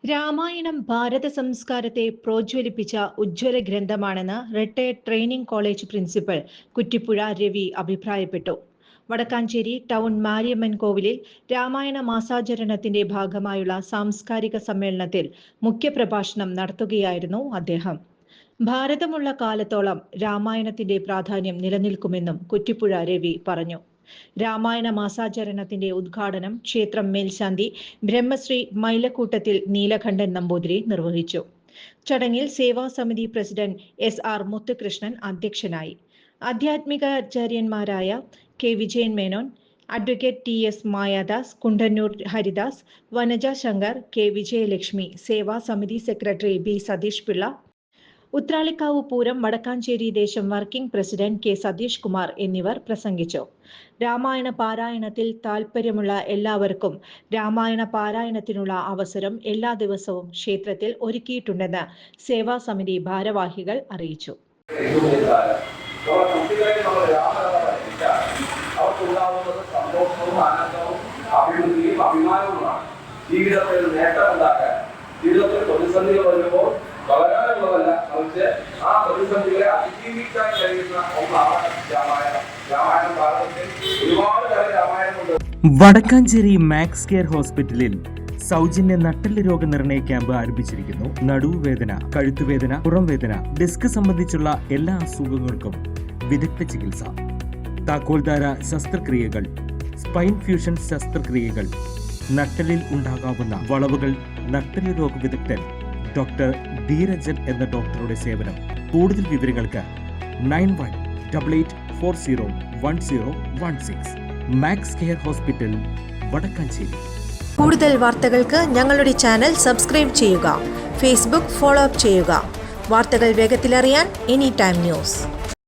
രാമായണം ഭാരത സംസ്കാരത്തെ പ്രോജ്വലിപ്പിച്ച ഉജ്ജ്വല ഗ്രന്ഥമാണെന്ന് retired training college principal Kuttippuzha Ravi അഭിപ്രായപ്പെട്ടു. വടക്കാഞ്ചേരി ടൗൺ മാരിയമ്മൻ കോവിലിൽ രാമായണ മാസാചരണത്തിന്റെ ഭാഗമായുള്ള സാംസ്കാരിക സമ്മേളനത്തിൽ മുഖ്യപ്രഭാഷണം നടത്തുകയായിരുന്നു അദ്ദേഹം. ഭാരതമുള്ള കാലത്തോളം രാമായണത്തിന്റെ പ്രാധാന്യം നിലനിൽക്കുമെന്നും കുറ്റിപ്പുഴ രവി പറഞ്ഞു. രാമായണ മാസാചരണത്തിന്റെ ഉദ്ഘാടനം ക്ഷേത്രം മേൽശാന്തി ബ്രഹ്മശ്രീ മൈലക്കൂട്ടത്തിൽ നീലകണ്ഠൻ നമ്പൂതിരി നിർവഹിച്ചു. ചടങ്ങിൽ സേവാസമിതി പ്രസിഡന്റ് SR മുത്തുകൃഷ്ണൻ അധ്യക്ഷനായി. ആധ്യാത്മികാചാര്യന്മാരായ K Vijayan Menon, advocate TS Mayadas, Kundannoor Haridas, Vanaja Shankar, K Vijayalakshmi, Sevasamithi secretary B Satheesh Pillai, Uthralikkavu Pooram Wadakkanchery ദേശം working president K Satheesh Kumar എന്നിവർ പ്രസംഗിച്ചു. രാമായണ പാരായണത്തിൽ താൽപ്പര്യമുള്ള എല്ലാവർക്കും രാമായണ പാരായണത്തിനുള്ള അവസരം എല്ലാ ദിവസവും ക്ഷേത്രത്തിൽ ഒരുക്കിയിട്ടുണ്ടെന്ന് സേവാസമിതി ഭാരവാഹികൾ അറിയിച്ചു. ജീവിതത്തിൽ നേട്ടമുണ്ടാക്കാൻ ജീവിതത്തിൽ പ്രതിസന്ധികൾ വരുമ്പോൾ വളരാനുള്ളതല്ല, മറിച്ച് ആ പ്രതിസന്ധികളെ അതിജീവിക്കാൻ കഴിയുന്ന ഒന്നാണ് രാമായണം. രാമായണം ഭാരതത്തിൽ ഒരുപാട് കാലം രാമായണമുണ്ട്. വടക്കാഞ്ചേരി മാക്സ് കെയർ ഹോസ്പിറ്റലിൽ സൗജന്യ നട്ടെല്ല് രോഗനിർണയ ക്യാമ്പ് ആരംഭിച്ചിരിക്കുന്നു. നടുവുവേദന, കഴുത്തുവേദന, പുറംവേദന, ഡിസ്ക് സംബന്ധിച്ചുള്ള എല്ലാ അസുഖങ്ങൾക്കും വിദഗ്ധ ചികിത്സ, താക്കോൽദാര ശസ്ത്രക്രിയകൾ, സ്പൈൻ ഫ്യൂഷൻ ശസ്ത്രക്രിയകൾ, നട്ടെല്ലിൽ ഉണ്ടാകാവുന്ന വളവുകൾ, നട്ടെല്ല് രോഗ വിദഗ്ധൻ ഡോക്ടർ ധീരജൻ എന്ന ഡോക്ടറുടെ സേവനം. കൂടുതൽ വിവരങ്ങൾക്ക് 9188401016 മാക്സ് കെയർ ഹോസ്പിറ്റൽ, വടക്കാഞ്ചേരി. കൂടുതൽ വാർത്തകൾക്ക് ഞങ്ങളുടെ ചാനൽ സബ്സ്ക്രൈബ് ചെയ്യുക. ഫേസ്ബുക്ക് ഫോളോ അപ്പ് ചെയ്യുക. വാർത്തകൾ വേഗത്തിലറിയാൻ Anytime News.